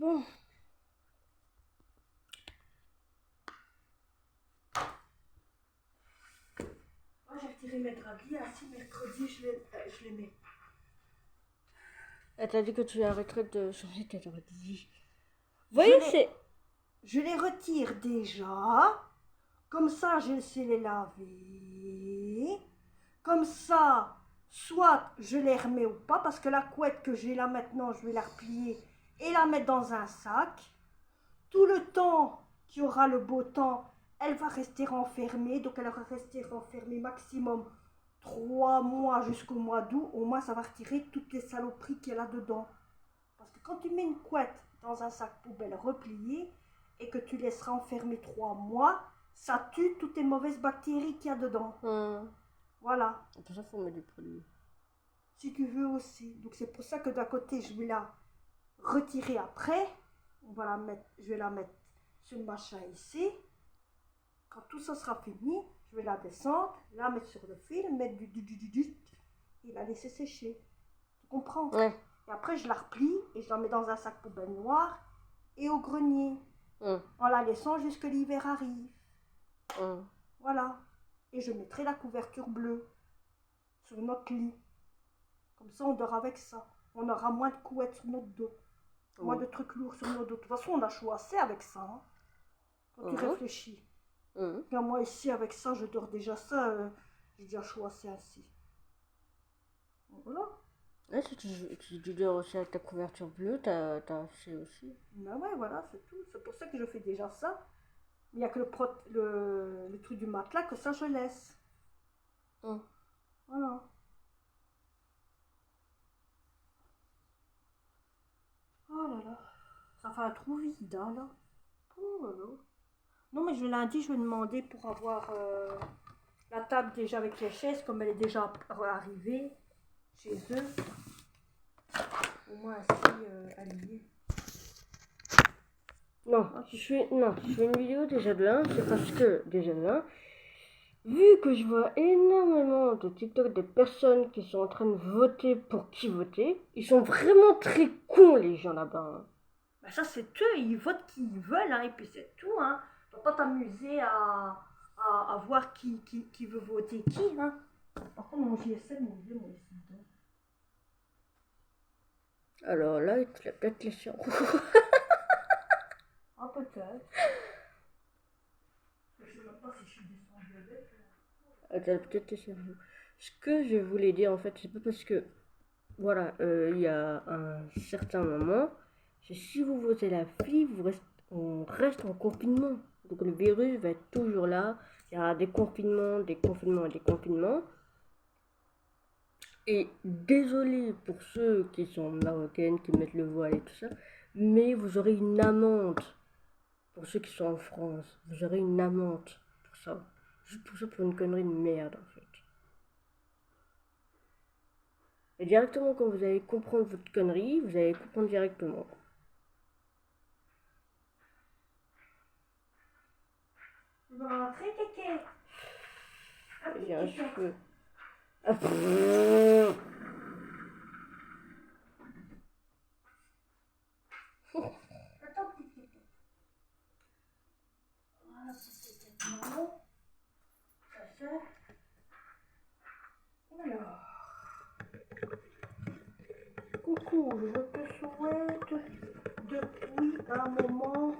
Bon. Moi, j'ai retiré mes dragues. Ainsi, mercredi, je les mets. Elle t'a dit que tu arrêterais de changer tes draps. Vous voyez, c'est... Je les retire déjà. Comme ça, je sais les laver. Comme ça, soit je les remets ou pas, parce que la couette que j'ai là maintenant, je vais la replier et la mettre dans un sac. Tout le temps qu'il y aura le beau temps, elle va rester enfermée. Donc elle va rester enfermée maximum 3 mois jusqu'au mois d'août. Au moins, ça va retirer toutes les saloperies qu'il y a là-dedans. Parce que quand tu mets une couette dans un sac poubelle replié et que tu laisseras enfermer 3 mois, ça tue toutes les mauvaises bactéries qu'il y a dedans. Voilà. Pour ça, il faut mettre du produit. Si tu veux aussi. Donc c'est pour ça que d'un côté, je vais la retirer après. On va la mettre, je vais la mettre sur le machin ici. Quand tout ça sera fini, je vais la descendre, la mettre sur le fil, mettre du et la laisser sécher. Tu comprends? Ouais. Et après, je la replie et je la mets dans un sac poubelle noir et au grenier. En la laissant jusque l'hiver arrive. Voilà. Et je mettrai la couverture bleue sur notre lit. Comme ça, on dort avec ça. On aura moins de couettes sur notre dos. Moins de trucs lourds sur notre dos. De toute façon, on a chaud assez avec ça. Hein, quand tu réfléchis. Et moi, ici, avec ça, je dors déjà ça. J'ai déjà chaud assez ainsi. Voilà. Ouais, si tu dors aussi avec ta couverture bleue, t'as assez aussi. Ben ouais, voilà, c'est tout. C'est pour ça que je fais déjà ça. Il n'y a que le truc du matelas que ça, je laisse. Voilà. Oh là là. Ça fait un trou vide, hein, là. Oh là là. Non, mais lundi, je vais demander pour avoir la table déjà avec les chaises, comme elle est déjà arrivée chez eux. Au moins ainsi, alignée. Non, je fais une vidéo déjà de 1, c'est parce que, déjà de 1, vu que je vois énormément de TikTok des personnes qui sont en train de voter pour qui voter, ils sont vraiment très cons les gens là-bas. Hein. Ben ça, c'est eux, ils votent qui ils veulent, hein, et puis c'est tout. Hein. Tu ne vas pas t'amuser à voir qui veut voter qui. Hein. Par contre, mon GSM, mon Dieu, moi ici. Alors là, il te l'a peut-être laissé en roue. Ah, peut-être. Je ne sais même pas si je suis descendue avec. Elle te l'a peut-être laissé en roue. Ce que je voulais dire en fait, c'est pas parce que, voilà, il y a un certain moment, c'est si vous votez la fille, on reste en confinement. Donc le virus va être toujours là. Il y aura des confinements, des confinements et des confinements. Et désolé pour ceux qui sont marocaines, qui mettent le voile et tout ça, mais vous aurez une amende. Pour ceux qui sont en France, vous aurez une amende pour ça. Juste pour ça, pour une connerie de merde en fait. Et directement quand vous allez comprendre votre connerie, vous allez comprendre directement. Tu vas rentrer, Kéké? J'ai un cheveu. Ah, Attends, petit Kéké. Voilà, c'est bon. Ça fait. Alors. Coucou, je te souhaite depuis un moment,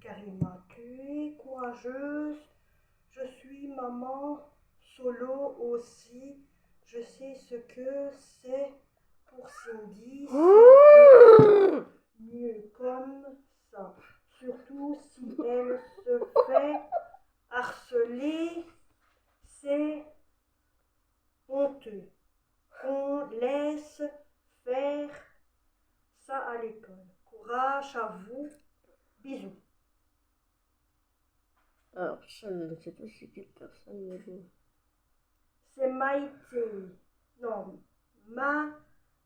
Karima, tu es courageuse. Je suis maman solo aussi. Je sais ce que c'est pour Cindy. C'est mieux comme ça. Surtout si elle se fait harceler, c'est honteux. On laisse faire ça à l'école. Courage à vous. Bisous. alors ça, je ne sais pas si quelle personne mais bon. C'est Maïté. Non,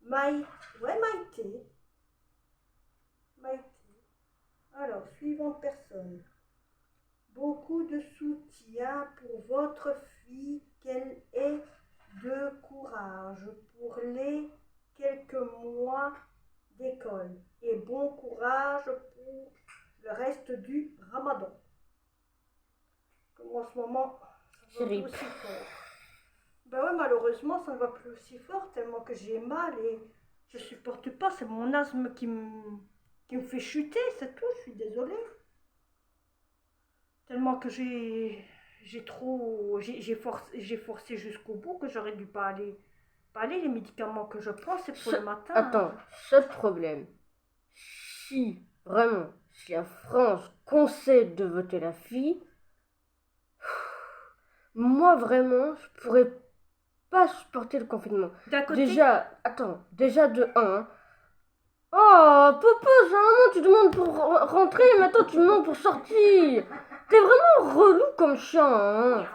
Maïté. Ouais, Maïté. Maïté. Alors, suivante personne. Beaucoup de soutien pour votre fille, qu'elle ait de courage pour les quelques mois d'école. Et bon courage pour le reste du ramadan. Comme en ce moment, ça ne va plus aussi fort. Ben ouais, malheureusement, ça ne va plus aussi fort, tellement que j'ai mal et je supporte pas. C'est mon asthme qui me fait chuter, c'est tout, je suis désolée. Tellement que j'ai forcé jusqu'au bout que j'aurais dû pas aller. Les médicaments que je prends, c'est pour le matin. Attends, seul problème. Si la France concède de voter la fille, moi vraiment, je pourrais pas supporter le confinement. D'un côté, Déjà de 1. Oh, Popo, généralement tu demandes pour rentrer, maintenant tu demandes pour sortir. T'es vraiment relou comme chien, hein.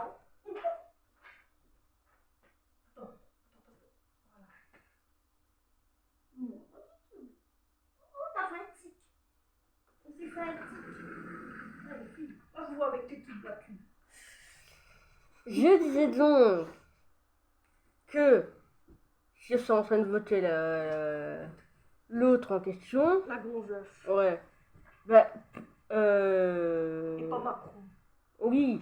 Je disais donc que je suis en train de voter l'autre en question. la gonzesse. Ouais. Bah, Et pas Macron. oui.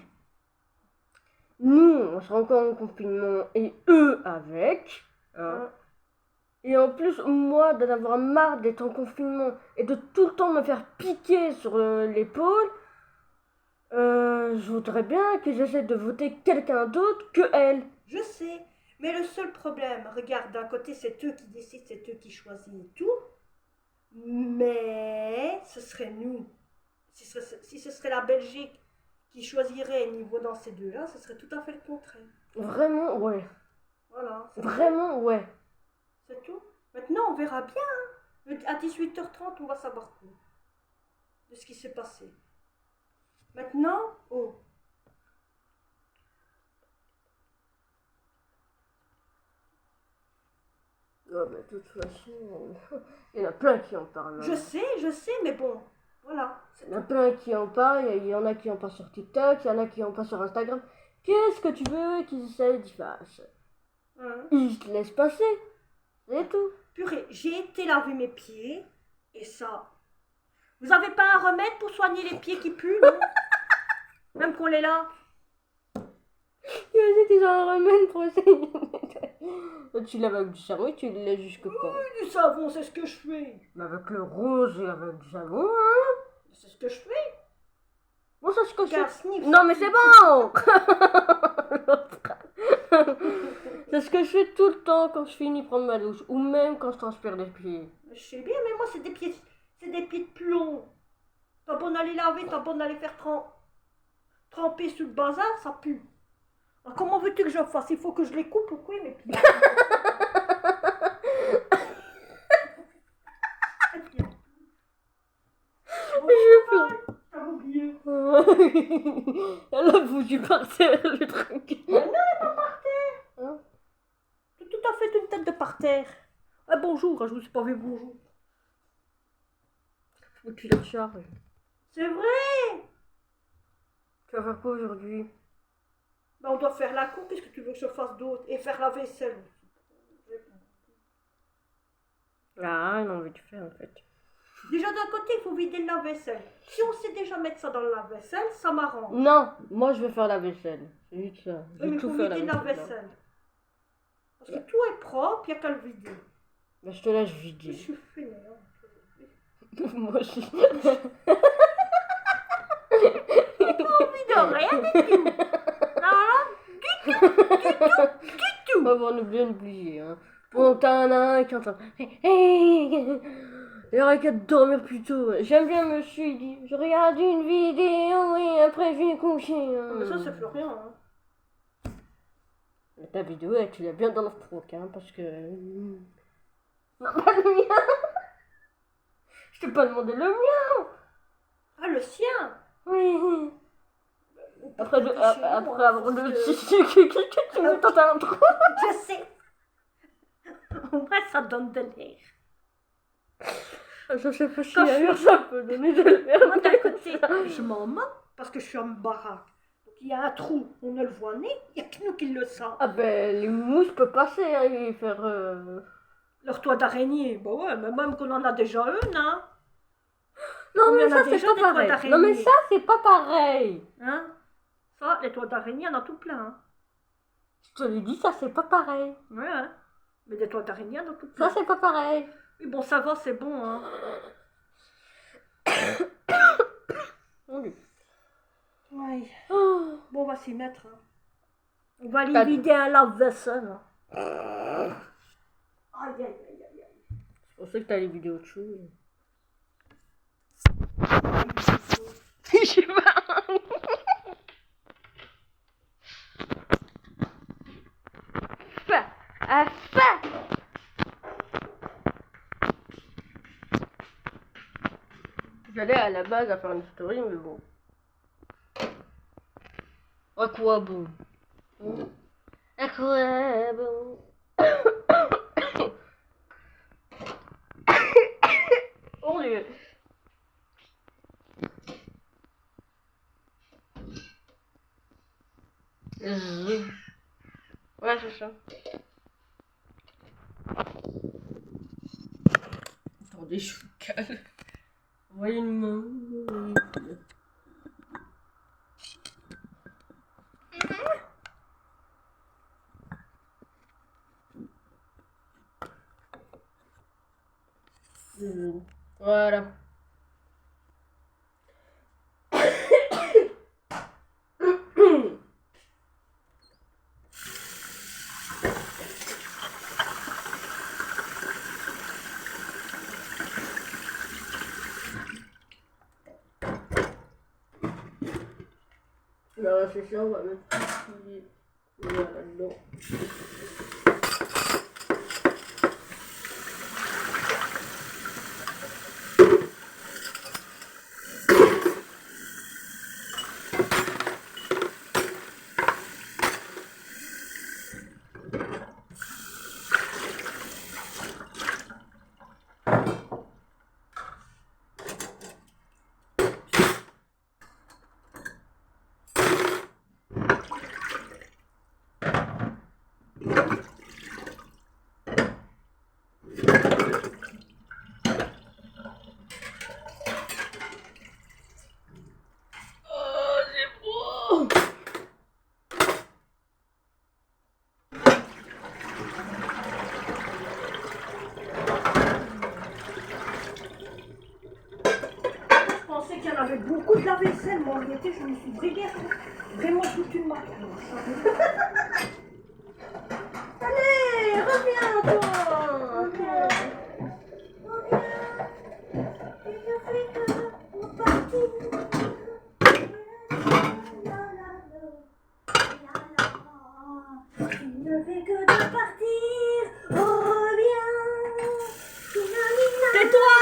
Nous, on sera encore en confinement et eux avec. Hein. Et en plus, moi, d'en avoir marre d'être en confinement et de tout le temps me faire piquer sur l'épaule, je voudrais bien qu'ils essaient de voter quelqu'un d'autre que elle. Je sais, mais le seul problème, regarde, d'un côté, c'est eux qui décident, c'est eux qui choisissent et tout, mais ce serait nous. Si ce serait la Belgique qui choisirait niveau dans ces deux-là, ce serait tout à fait le contraire. Vraiment, ouais. Voilà. Vraiment, ouais. C'est tout. Maintenant, on verra bien. Hein. À 18h30, on va savoir tout de ce qui s'est passé. Maintenant, oh. Oh, mais de toute façon, il y en a plein qui en parlent. Je sais, mais bon, voilà. Il y en a plein qui en parlent, il y en a qui en parlent sur TikTok, il y en a qui en parlent sur Instagram. Qu'est-ce que tu veux qu'ils essayent d'y faire? Ils te laissent passer, c'est tout. Purée, j'ai été laver mes pieds, et ça... Vous avez pas un remède pour soigner les pieds qui puent, non? Même qu'on les lave. Il y a qu'ils ont un remède pour essayer. Tu laves avec du savon et tu le laisses jusque quand? Oui, du savon, c'est ce que je fais. Mais avec le rose et avec du savon, hein? C'est ce que je fais. Bon, c'est ce que je fais. Non, mais c'est bon. C'est ce que je fais tout le temps quand je finis de prendre ma douche. Ou même quand je transpire les pieds. Je sais bien, mais moi, c'est des pieds de plomb. T'as bon aller laver, t'as bon aller faire tremper sur le bazar, ça pue. Alors, comment veux-tu que je fasse? Il faut que je les coupe ou quoi, mes pieds? T'as oublié. Elle a foutu par terre le truc. Non, elle n'est pas par terre. Hein? C'est tout à fait une tête de par terre. Ah, bonjour, je vous ai pas vu bonjour. Faut que tu la recharges. C'est vrai. Tu vas faire quoi aujourd'hui? Ben, on doit faire la cour, qu'est-ce que tu veux que je fasse d'autre? Et faire la vaisselle. Ah, elle a envie de faire en fait. Déjà d'un côté, il faut vider le lave-vaisselle. Si on sait déjà mettre ça dans le lave-vaisselle, ça m'arrange. Non, moi je vais faire la vaisselle. C'est juste ça. Oui, mais il faut vider le lave-vaisselle. Parce que tout est propre, il n'y a qu'à le vider. Mais je te laisse vider. Je suis fainéant. Moi aussi. J'ai pas envie de rien du tout. Non, du tout. On va bien oublier. Hein. Bon, t'en as un qui est en train. Hey, il aurait qu'à dormir plus tôt. J'aime bien monsieur, il dit. Je regarde une vidéo et après je vais coucher. Hein. Mais ça, c'est Florian. Hein. Mais ta vidéo, tu l'as bien dans le froc, hein, parce que. Non, pas le mien. Je t'ai pas demandé le mien. Ah, le sien. Oui. Après avoir le tu me tentes un trou. Je sais. Au moins, ça donne de l'air. Je sais pas si ailleurs ça peut donner de l'air. Moi, d'un côté, je m'en moque parce que je suis en baraque. Donc, il y a un trou, on ne le voit ni, il n'y a que nous qui le sent. Ah ben, les mousses peuvent passer hein, et faire... Leur toit d'araignée. Bah ouais, mais même qu'on en a déjà une, hein. Non, mais Combien ça, on a c'est déjà pas des toits pareil. d'araignée? Non, mais ça, c'est pas pareil. Hein? Ça, les toits d'araignée, on en a tout plein, hein. Je te l'ai dit, ça, c'est pas pareil. Ouais, hein. Mais des toits d'araignée, on en a tout Ça, plein. c'est pas pareil. Oui, bon, ça va, c'est bon, hein. Mon Dieu. Ouais. Oh. Bon, on va s'y mettre, hein. On va aller T'as- vider un lave-vaisselle. Hein. Aïe, aïe, aïe, aïe, aïe. Je pensais que t'allais vider autre chose. Je sais pas. J'allais à la base à faire une story, mais bon. À quoi bon? À quoi bon? Oh Dieu. Ouais, c'est ça. Attendez, je vous calme. Voyez une main. Voilà. Là, c'est ça, on va mettre tout ici. Voilà, là-dedans. Oh, c'est beau! Je pensais qu'il y en avait beaucoup de la vaisselle. Moi, en réalité, je me suis briguée vraiment toute une marque. Allez, reviens, toi! Reviens. Il ne fait que de partir. Reviens. Tais-toi!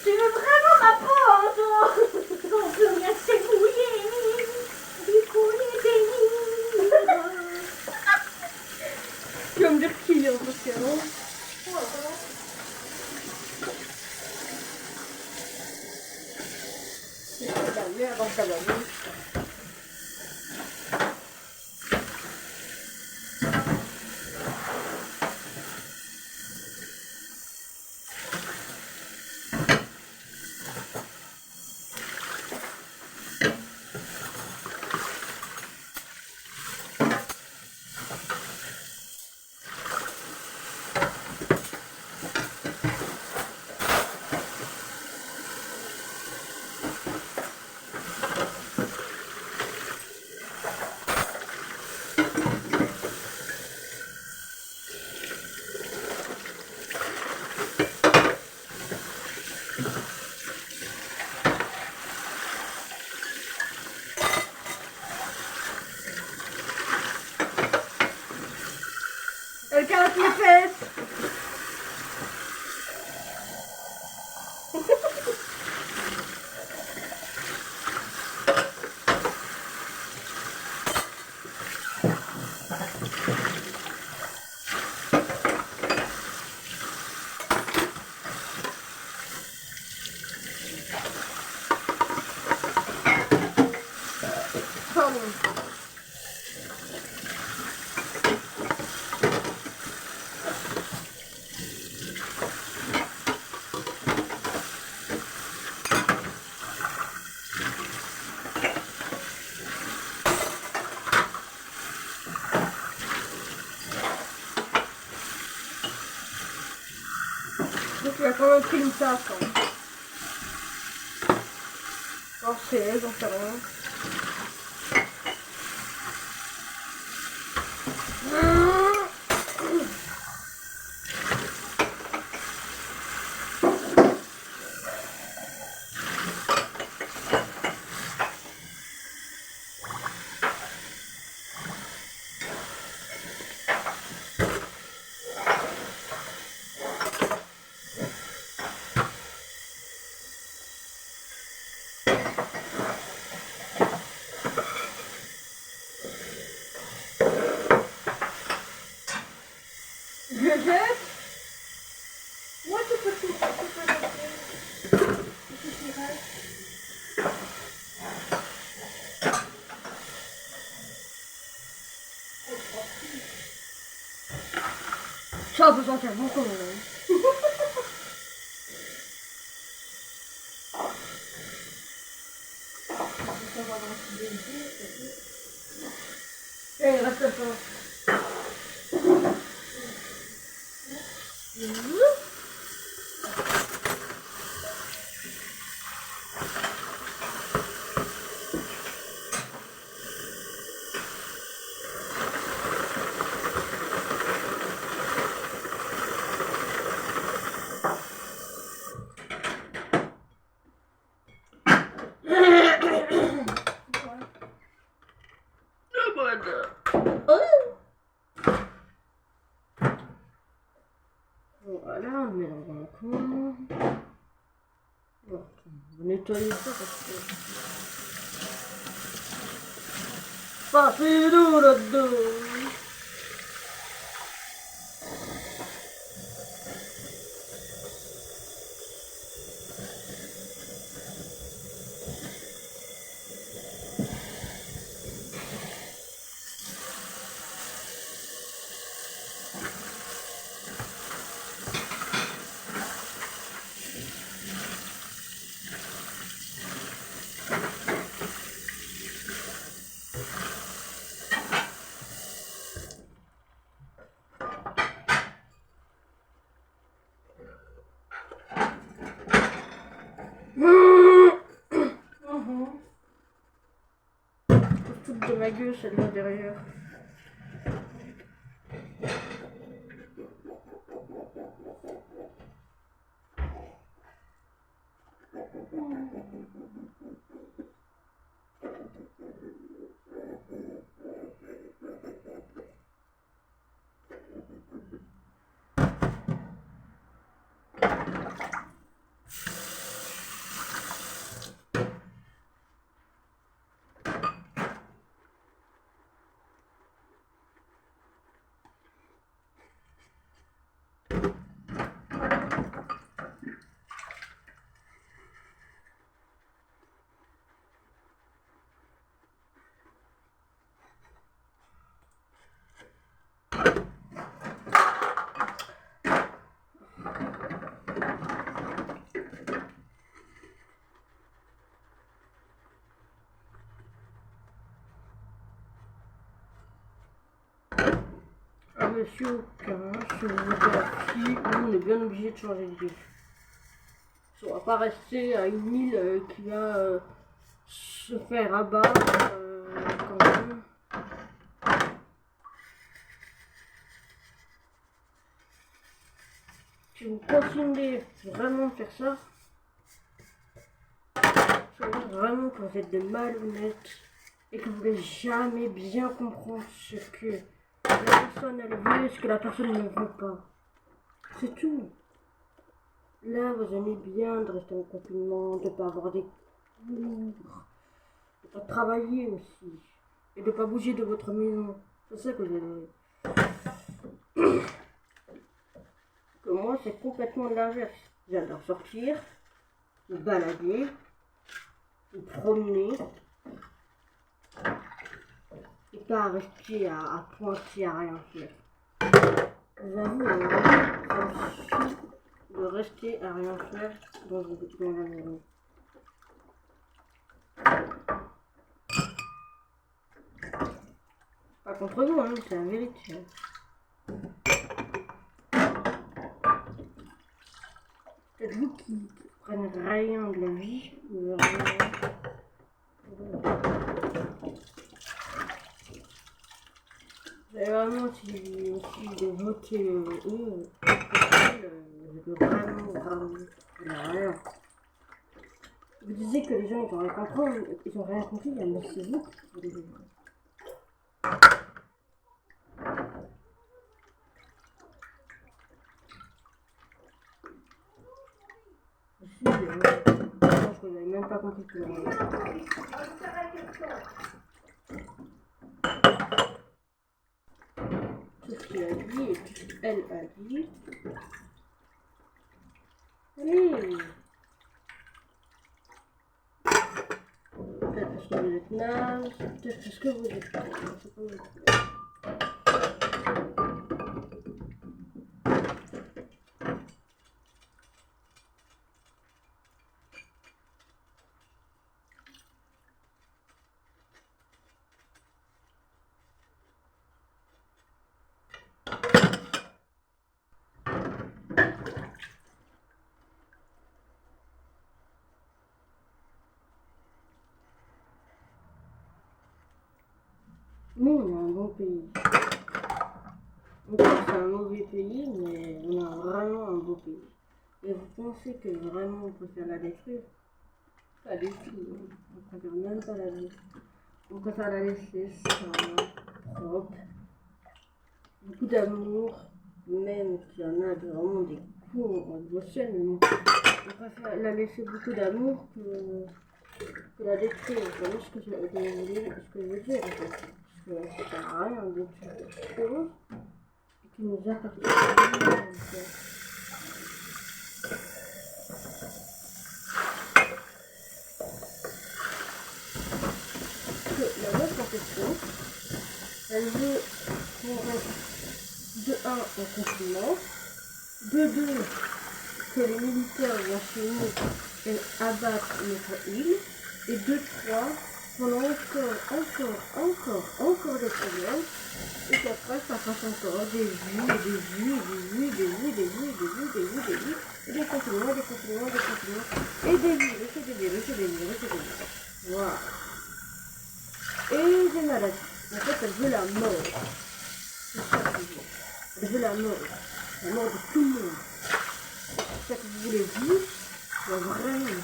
Tu veux vraiment ma peau, hein, toi? Non, plus rien s'est mouillé. Du coup, les bénis. Tu vas me dire qui, hein, parce que non. C'est la merde dans ta bouche. Elle carotte les fesses. Pardon. Il a quand même pris une tasse. Hein. Alors c'est elle, j'en sais rien. Je jette. Moi, tu peux tout. Tu peux jeter. Tu suffirait. Ça peut sentir bon quand même. Et il reste pas. Voilà, on le met dans un coin. Bon, on va nettoyer ça parce que... Ça c'est lourd là-dedans. Toute de ma gueule, celle-là derrière. Ah monsieur aucun, si vous mettez la fille, on est bien obligé de changer de vie. On va pas rester à une île qui va se faire abattre quand même. Si vous continuez vraiment de faire ça, ça veut dire vraiment que vous êtes des malhonnêtes et que vous ne voulez jamais bien comprendre ce que la personne elle veut et ce que la personne ne veut pas. C'est tout. Là, vous aimez bien de rester en confinement, de ne pas avoir des cours, de pas travailler aussi, et de ne pas bouger de votre maison. C'est ça que vous aimez. Que moi, c'est complètement l'inverse. J'adore sortir, me balader, me promener, et pas rester à pointer à rien faire. J'avoue, ça me suffit de rester à rien faire dans la maison. Pas contre vous, hein, c'est la vérité. Peut-être vous qui prennent rien de la vie. Vraiment. Mais vraiment, si de voter eux, je peux vraiment rien. Vous disiez que les gens ils ont rien compris, mais c'est vous qui devez. Si, je n'avais même pas compris que tout ce qu'il a dit et tout ce qu'elle a dit. Allez! Peut-être parce que vous êtes naze, peut-être parce que vous êtes naze. Nous, on est un bon pays. C'est un mauvais pays, mais on a vraiment un beau pays. Et vous pensez que vraiment on peut faire la détruire? Pas du tout. On préfère même pas la détruire. On préfère la laisser propre. Beaucoup d'amour, même s'il y en a vraiment des coups en gauchette, mais bon. On préfère la laisser beaucoup d'amour que la détruire. Vous voyez ce que je veux dire en fait. Parce que ça sert à rien de détruire quelque chose qui nous appartient. La meuf en question, elle veut qu'on reste de 1 en confinement, de 2 que les militaires viennent chez nous et abattent notre île, et de 3 qu'on a encore des problèmes, et qu'après ça fasse encore des vues, et des vues, et des vues, et des vues, et des vues, et des vues, et des vues, et des vues, et des confinements, et des confinements, et des confinements, et des virus, et des virus, et des virus, et des virus. Voilà. Et des maladies. En fait, elle veut la mort. C'est ça qu'elle veut. Elle veut la mort. La mort de tout le monde. C'est ça que vous voulez vous, mais vraiment.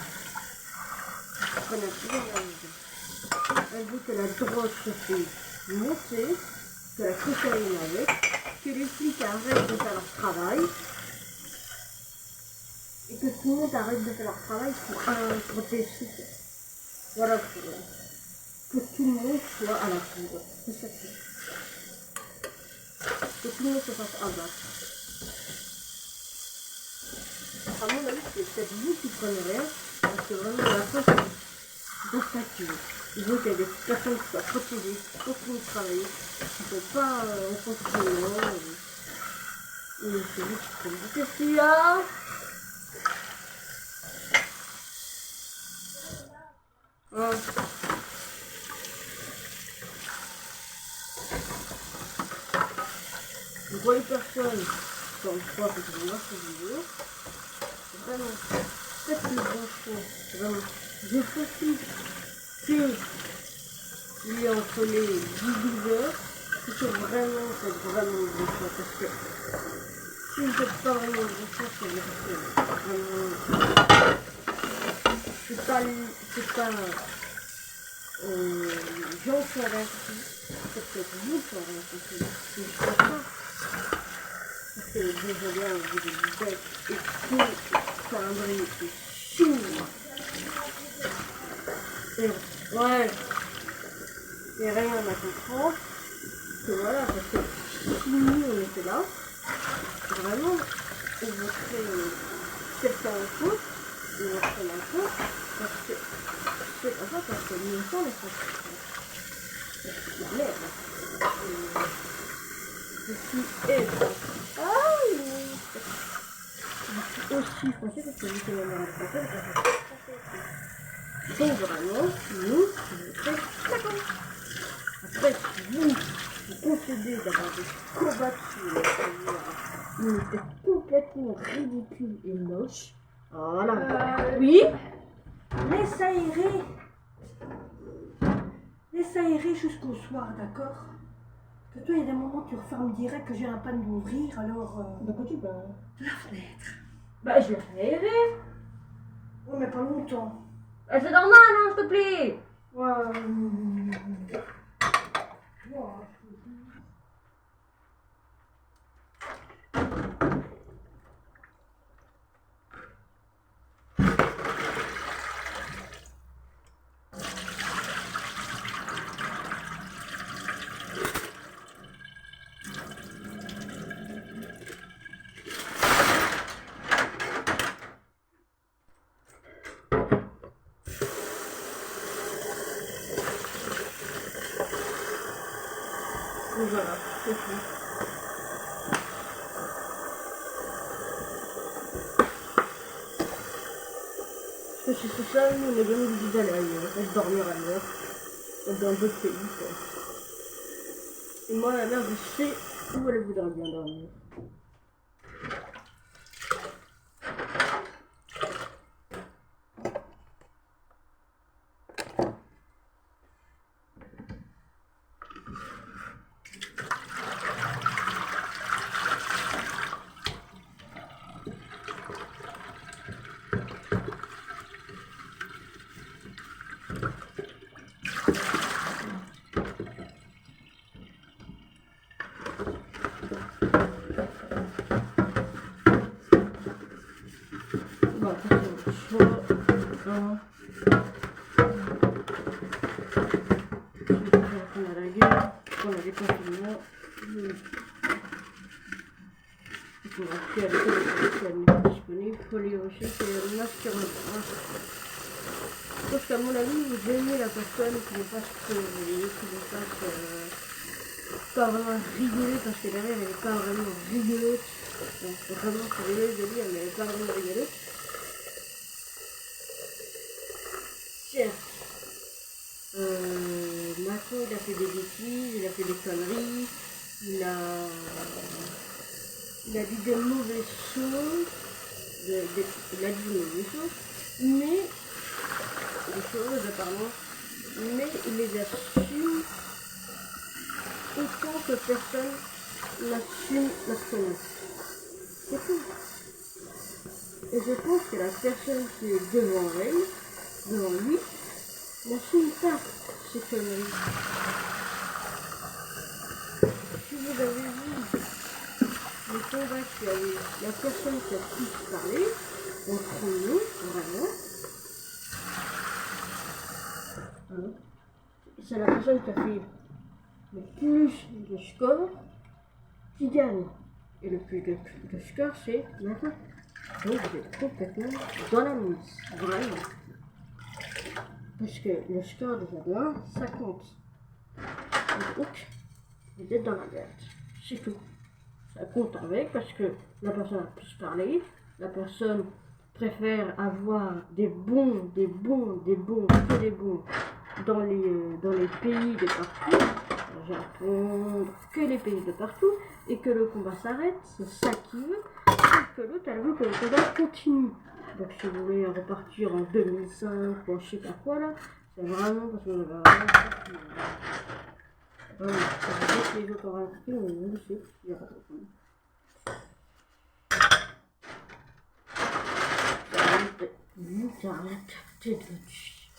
Vous prenez bien la maison. Elle veut que la drogue se fait monter, que la cocaïne avec, que les flics arrêtent de faire leur travail, et que tout le monde arrête de faire leur travail pour des sous. Voilà le problème. Que tout le monde soit à la poudre. C'est ça que c'est. Que tout le monde se fasse abattre. À mon avis, c'est peut-être vous qui prenez rien, parce que vraiment, la fin, c'est dans ça qu'il veut. Il veut qu'il y ait des personnes qui soient protégées, qui continuent de travailler, qui ne sont pas en confinement. Et c'est lui qui prend. Qu'est-ce qu'il y a? Vous voyez personne, comme je crois que je vois cette vidéo, vraiment, faites le bon choix, vraiment. Je précise qu'il y a entre les 18 heures, c'est vraiment, faites vraiment le bon choix, parce que si vous ne faites pas vraiment le bon choix, c'est vraiment, c'est pas, gens sont avertis, c'est peut-être vous qui sont avertis, c'est juste ça. Parce que déjà bien, vous avez du bec et tout, calendrier est sourd. Et ouais, et rien à comprendre. Que voilà, parce que si nous on était là, vraiment, on voterait quelqu'un en faute, on voterait l'info, parce que c'est comme ça, parce que nous on sent les Français. C'est la merde. Je suis aussi français parce que je suis la française. Donc vraiment, nous, on est très d'accord. Après, si vous concédez d'avoir des courbatures, c'est-à-dire une tête complètement ridicule et moche, Voilà. Euh, Oui. Laisse aérer. Laisse aérer jusqu'au soir, d'accord? Parce que toi, il y a des moments où tu refermes direct que j'ai un panne d'ouvrir, alors... De quoi tu parles? De la fenêtre. Bah, je l'ai fait aérer. Oui, mais pas longtemps. Ah, c'est normal, hein, s'il te plaît. Ouais. Donc voilà, c'est tout. Parce que c'est ça, nous, on est bien obligés d'aller ailleurs, et de dormir ailleurs, dans d'autres pays, quoi. Et moi, la mère, je sais où elle voudrait bien dormir. Bon, ça, c'est le choix. Je vais faire à la gueule, on a des confinements. On va plus aller si elle n'est pas disponible. Il faut les rechercher et la sur le bras. Sauf qu'à mon avis, vous aimez la personne qui ne fasse que qui ne fasse pas vraiment rigoler parce que derrière elle n'est pas vraiment rigolote. Donc vraiment rigolote de dire, mais elle n'est pas vraiment rigolote. Tiens. Maintenant il a fait des bêtises, il a fait des conneries, il a dit de mauvaises choses, il a dit de mauvaises choses, mais des choses apparemment, mais il les assume autant que personne n'assume la connerie. C'est tout. Et je pense que la personne qui est devant lui, n'assume pas ces conneries. Si vous avez vu le combat qu'il y avait, la personne qui a plus parlé, entre nous, vraiment, c'est la personne qui a fait le plus de score qui gagne. Et le plus de score, c'est maintenant. Donc vous êtes complètement dans la mise, vraiment. Parce que le score des adjoints, ça compte. Donc, vous êtes dans la merde. C'est tout. Ça compte avec parce que la personne a plus parlé, la personne préfère avoir des bons, que des bons dans les pays de partout, au Japon, que les pays de partout, et que le combat s'arrête, c'est ça qu'il veut, et que l'autre, elle veut que le combat continue. Donc si vous voulez repartir en 2005 ou je sais pas quoi là, c'est vraiment parce que vraiment c'est les autres auraient compris, mais nous c'est il y aura pas de j'arrête de dessus.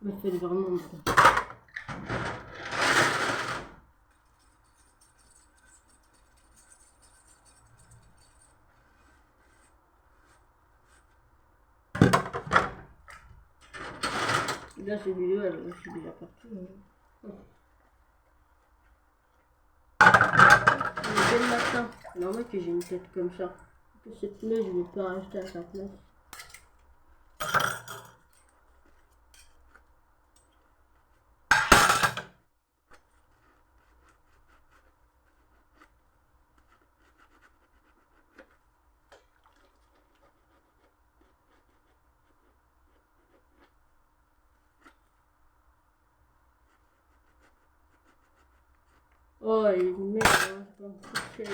Me fait vraiment mal. Là, cette vidéo, je suis déjà partie. Dès le matin, c'est normal que j'ai une tête comme ça. Que cette neige, je ne vais pas rester à sa place. Oh, et merde, hein, c'est pas me foutre les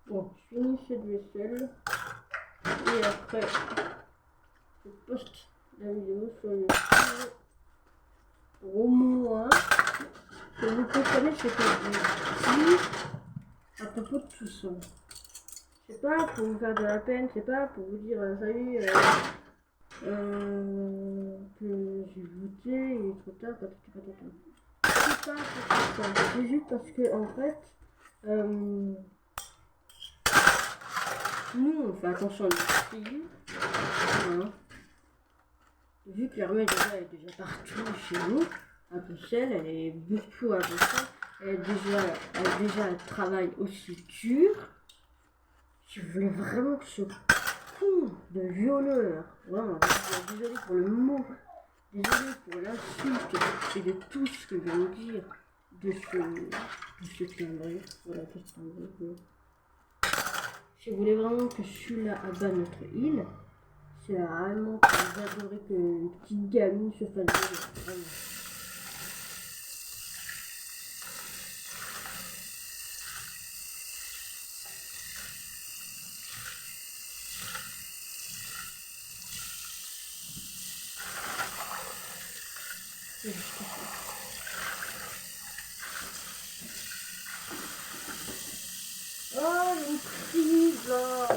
Bon, je finis cette vaisselle. Et après, je poste la vidéo sur YouTube. Pour au moins, ce que vous comprenez ce que je dis à propos de tout ça. C'est pas pour vous faire de la peine, c'est pas pour vous dire, ça y est, que j'ai voté, il est trop tard, patati patata. C'est pas pour ça, c'est juste parce que, en fait, nous, on fait attention à notre fille. Voilà. Vu que l'armée déjà est déjà partout chez nous, à Bruxelles, elle est beaucoup à Bruxelles, elle a déjà un travail aussi dur. Je voulais vraiment que ce con de violeur, vraiment, désolé pour le mot, désolé pour l'insulte et de tout ce que je viens de dire de ce timbré, voilà, de ce timbré. Je voulais vraiment que celui-là abat notre île. C'est vraiment que j'adorais qu'une petite gamine se fasse violer, vraiment. C'est juste ça. Oh, une prise là.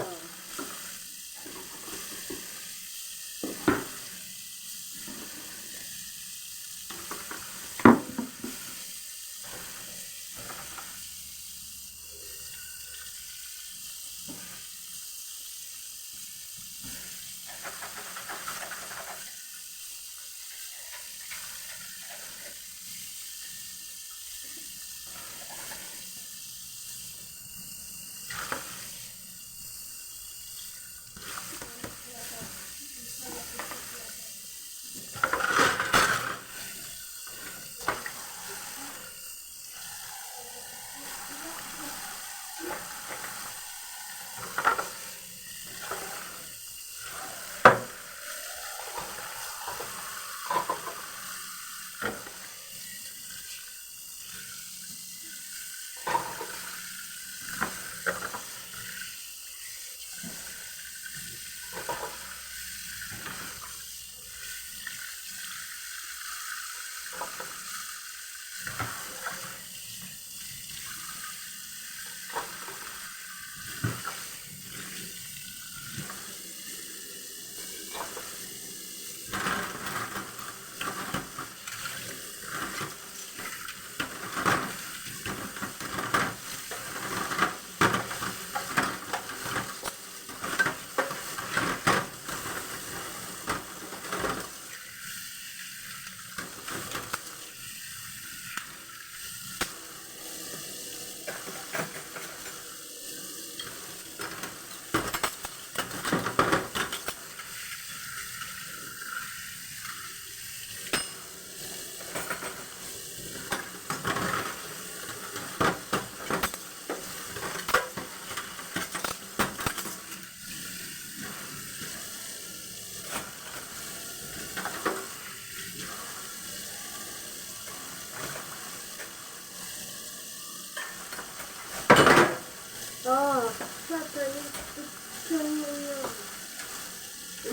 Oh, satané, putain.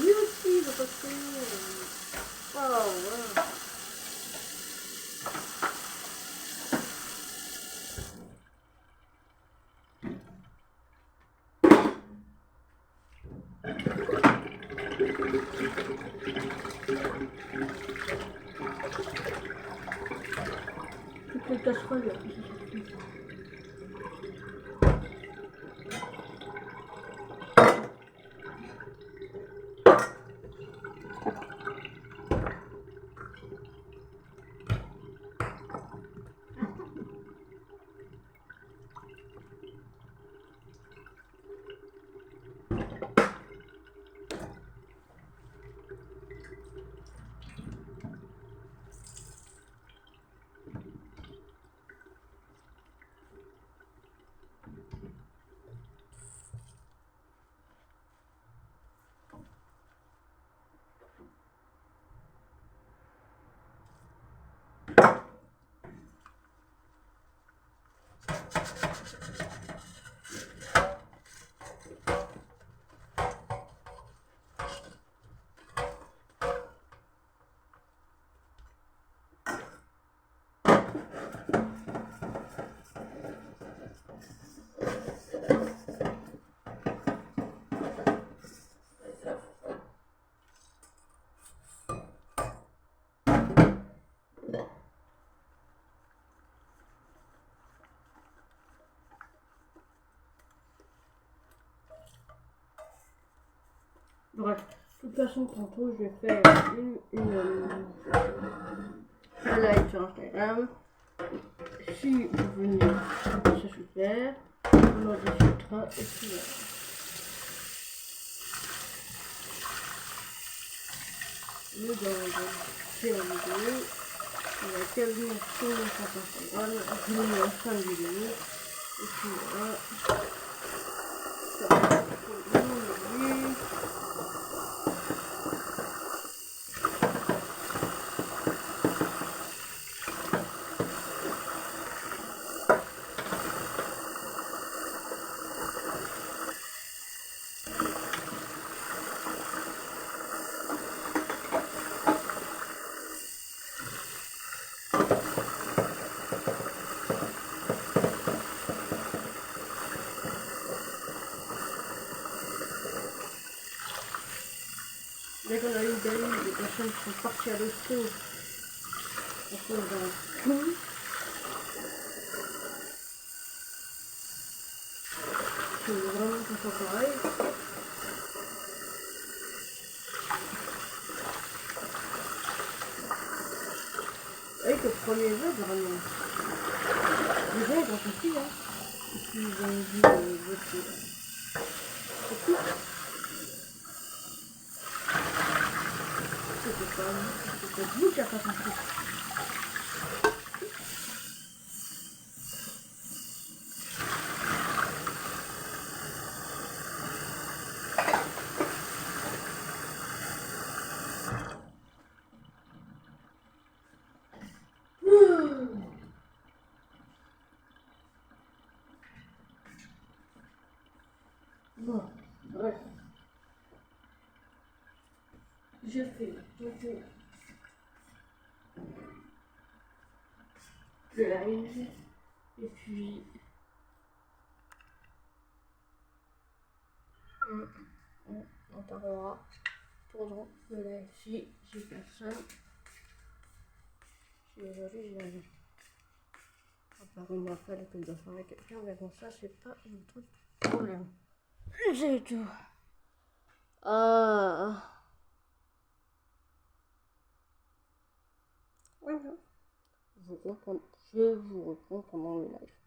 Lui aussi, il va pas se tenir. Oh, ouais. Toutes les casseroles, là. Bref, de toute façon, tantôt, je vais faire un live sur Instagram. Si vous venez, c'est super. On en discutera et puis voilà. Le dans c'est en vidéo. Il y a qu'à venir sur mon compte Instagram. Je vous mets en fin de vidéo. Et puis voilà. Ça, c'est vraiment le dès qu'on a eu des personnes qui sont parties à l'hosto, on se dans tout. Je veux vraiment qu'on soit pareil. Avec le premier jeu, vraiment. Les gens, ils ont compris, hein. Et puis, ils ont vu voter. C'est tout. C'était vous qui n'avez pas compris. Bon, bref. Je fais le live. Et puis... on parlera pendant le live si j'ai personne. Si aujourd'hui j'ai rien. À part une appel que je dois faire avec quelqu'un, mais bon, ça c'est pas un truc problème. C'est tout. Voilà. Je vous réponds pendant le live.